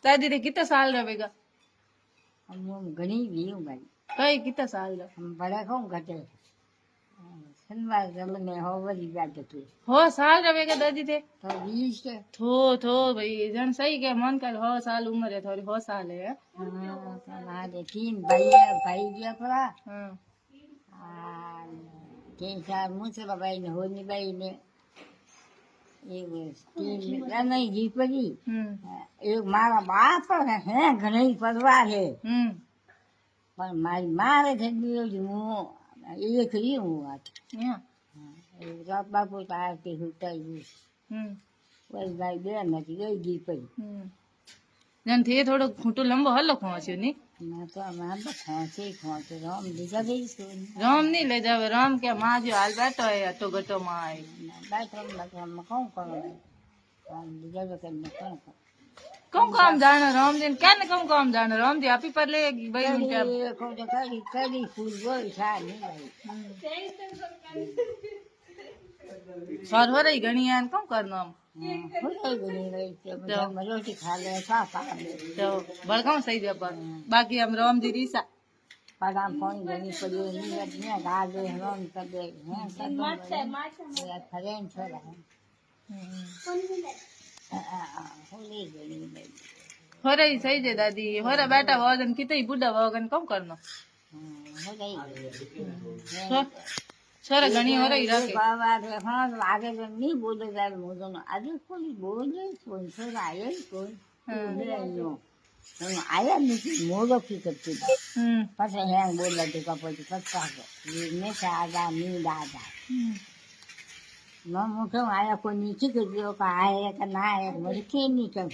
दादी ने कितने साल रहेगा? हम घनी भी हूँ भाई कई कितने साल रहे? हम बड़ा कहूँ घटे शनिवार गल में हो वही बात थी हो साल रहेगा दादी थे तो 20 के थो भाई जन सही के मन कर हो साल उम्र है थोड़ी हो साल है हाँ तो हमारे 3 भाई गया पड़ा हाँ 3 4 मुझसे भाई ने होनी भाई ने एक 3 नहीं जी पड़ी एक मारा बाप है घनी परिवार है पर मारी मारे थे હું એક રહી હું વાત રાત બાપુ તારતી હુતાઈ વળી ભાઈ બેન નથી ગઈ ગઈ પડી જન થે થોડો ખૂટો લંબો હલો ખોચ્યો ની મેં તો મેં તો ખોંચી રામ લીધા ગઈ રામ નહીં લઈ જાવે રામ કે માં જો હાલ બેઠો હે અટો ગટો માં આય બાથરૂમ કોણ કરો લીધા તો કઈ કોણ કરો कम काम जाना राम दिन क्या न कम काम जाना राम जी आप ही पर ले भाई उनके कड़ी फूल बोल छा नहीं सर हो रही घनी है कम करना हो गई भाई रोटी खा ले खा तो बड़का सही दे पर बाकी हम राम जी रीसा पगाम फोन गनी पड़ी नहीं गा दे हम कर दे हैं सब फ्रेंड छोड़ा है हो रही सही दे दादी हो रहा बेटा वगन कितनी बुढ़ा वगन कम करना छोरा घनी हो रही रखे आगे नहीं बोले जाए मुझे आगे कोई बोले कौन छोरा आया कौन आया नहीं मोड़ो की करती पता है बोला तो कपड़ी पता है मैं से आजा नींद आजा मैं मुझे आया कोई नीचे कर दियो का आया का ना आया मुझे क्या नहीं कर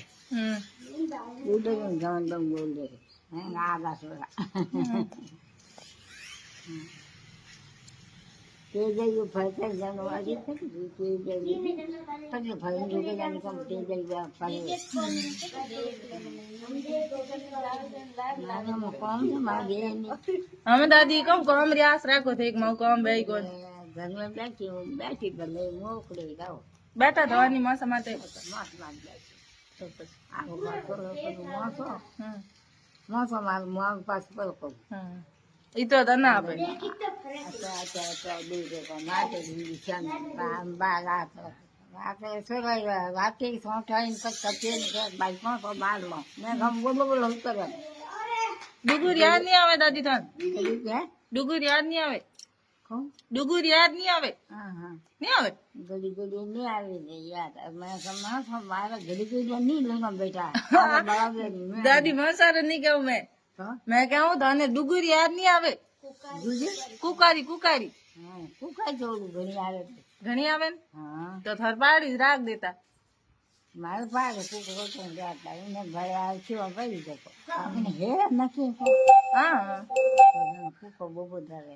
उधर जान दम बोल दे मैं आगा सोरा ते जाइए फटे जनवरी तक ते जाइए तक फटे जो के जाने कम ते जाइए फटे ना मैं कम तो मार दे नहीं हमें दादी कम कम रियास रखो थे एक मौ कम भाई को घर में बैठी भले मोकले जाओ बेटा दवानी मां समाते मास मार जाए तो बस आगो बात करो मासो मार मार पास पर को ई तो दना आपे अच्छा दे दे को माटे निशान बाला राते सोई राते सोटाइन तक कचेन के बाइक में तो बाल लो मैं हम बोलो कर डुगुर याद नहीं आवे दादी थान है डुगुर याद नहीं आवे कौन डुगुर याद नहीं आवे हाँ नहीं आवे गली गली नहीं आवे याद मैं समझ हमारा गली गली नहीं लूंगा बेटा दादी मैं सारे नहीं कहूँ मैं कहूँ थाने डुगुर याद नहीं आवे कुकारी कुकारी कुकारी जोड़ू घनी आवे घनी आवे हाँ तो थर पाड़ी राख देता मारे पाड़े कुकरो तो जाता इन्हें घरे आवे क्यों पड़ी देखो आपने है नकी हाँ कुको बोबो धरे